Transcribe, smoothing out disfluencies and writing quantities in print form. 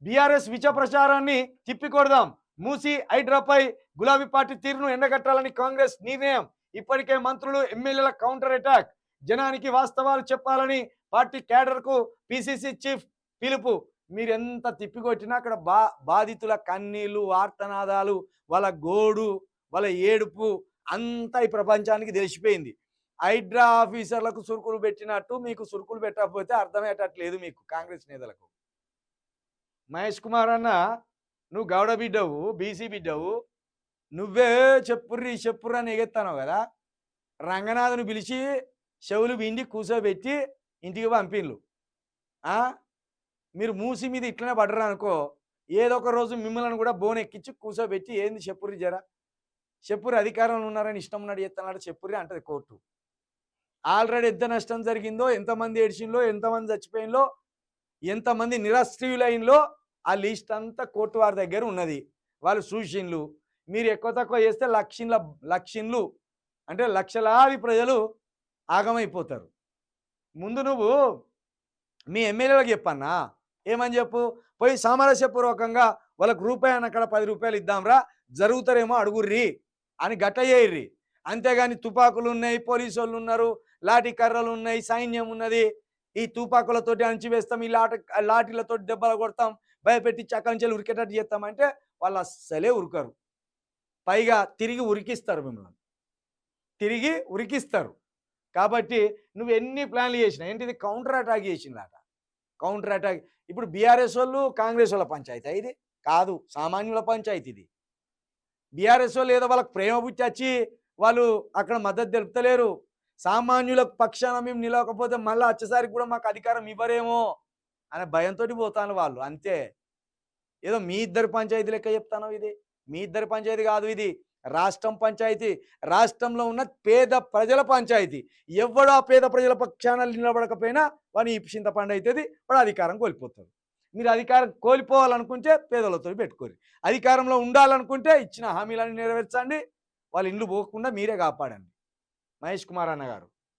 BRS విష ప్రచారాన్ని తిప్పికొడదాం. మూసి హైడ్రాపై గులాబీ పార్టీ తీరును ఎండగట్టాలని కాంగ్రెస్ నిర్ణయం. ఇప్పటికే మంత్రులు ఎమ్మెల్యేల కౌంటర్ అటాక్. జనానికి వాస్తవాలు చెప్పాలని పార్టీ క్యాడర్కు పిసిసి చీఫ్ పిలుపు. మీరెంత తిప్పికొట్టినా అక్కడ బాధితుల కన్నీళ్లు, ఆర్తనాదాలు, వాళ్ళ గోడు, వాళ్ళ ఏడుపు అంతా ఈ ప్రపంచానికి తెలిసిపోయింది. హైడ్రా ఆఫీసర్లకు సురుకులు పెట్టినట్టు మీకు సురుకులు పెట్టకపోతే అర్థమయ్యేటట్లేదు మీకు కాంగ్రెస్ నేతలకు. మహేష్ కుమార్ అన్న, నువ్వు గౌడ బిడ్డవు, బీసీ బిడ్డవు, నువ్వే చెప్పుర్రి అని ఎగెత్తావు కదా. రంగనాథ్ను పిలిచి చెవులు విండి కూర్చోబెట్టి ఇంటికి పంపిన్లు. మీరు మూసి మీద ఇట్లనే పడ్డరు అనుకో, ఏదో ఒక రోజు మిమ్మల్ని కూడా బోన్ ఎక్కించి కూర్చోబెట్టి ఏంది చెప్పుర్రి జరా, చెప్పుర్రి అధికారంలో ఉన్నారని ఇష్టం ఉన్నాడు చేస్తున్నాడు చెప్పుర్రి అంటది కోర్టు. ఆల్రెడీ ఎంత నష్టం జరిగిందో, ఎంతమంది ఏడ్చిందో, ఎంతమంది చచ్చిపోయిందో, ఎంతమంది నిరాశ్రయులైనలో ఆ లిస్ట్ అంతా కోర్టు వారి దగ్గర ఉన్నది. వాళ్ళు సూచనలు మీరు ఎక్కువ తక్కువ చేస్తే లక్షలు అంటే లక్షలాది ప్రజలు ఆగమైపోతారు. ముందు నువ్వు మీ ఎమ్మెల్యేలకు చెప్పన్నా, ఏమని చెప్పు, పోయి సామరస్యపూర్వకంగా వాళ్ళకు రూపాయి అక్కడ 10 రూపాయలు ఇద్దాంరా, జరుగుతారేమో అడుగుర్రి అని గట్ట చేయర్రి. అంతేగాని తుపాకులు ఉన్నాయి, పోలీసు వాళ్ళు ఉన్నారు, లాఠీ కర్రలు ఉన్నాయి, సైన్యం ఉన్నది, ఈ తుపాకులతోటి అణచివేస్తాం, ఈ లాఠీలతో దెబ్బలు కొడతాం, భయపెట్టి చక్కంచెలు ఉరికేటట్టు చేస్తామంటే వాళ్ళు అస్సలే ఉరకరు. పైగా తిరిగి ఉరికిస్తారు, మిమ్మల్ని తిరిగి ఉరికిస్తారు. కాబట్టి నువ్వు ఎన్ని ప్లాన్లు చేసినా ఏంటిది కౌంటర్ అటాక్ చేసిందట. కౌంటర్ అటాక్ ఇప్పుడు బీఆర్ఎస్ వాళ్ళు కాంగ్రెస్ వాళ్ళ పంచాయతీ ఇది కాదు, సామాన్యుల పంచాయతీ ఇది. బీఆర్ఎస్ వాళ్ళు ఏదో వాళ్ళకి ప్రేమ పుట్టి వచ్చి వాళ్ళు అక్కడ మద్దతు తెలుపుతలేరు. సామాన్యుల పక్షాన మేము నిలవకపోతే మళ్ళీ వచ్చేసరికి కూడా మాకు అధికారం ఇవ్వరేమో అనే భయంతో పోతాను వాళ్ళు, అంతే. ఏదో మీ ఇద్దరు పంచాయతీ లెక్క చెప్తాను, ఇది మీ ఇద్దరు పంచాయతీ కాదు, ఇది రాష్ట్రం పంచాయతీ. రాష్ట్రంలో ఉన్న పేద ప్రజల పంచాయతీ. ఎవడో ఆ పేద ప్రజల పక్షాన నిలబడకపోయినా వాని చింతపండు అవుతుంది, వాడు అధికారం కోల్పోతాడు. మీరు అధికారం కోల్పోవాలనుకుంటే పేదలతో పెట్టుకోరు, అధికారంలో ఉండాలనుకుంటే ఇచ్చిన హామీలను నెరవేర్చండి, వాళ్ళ ఇండ్లు పోకుండా మీరే కాపాడండి. మహేష్ కుమార్ అన్న గారు.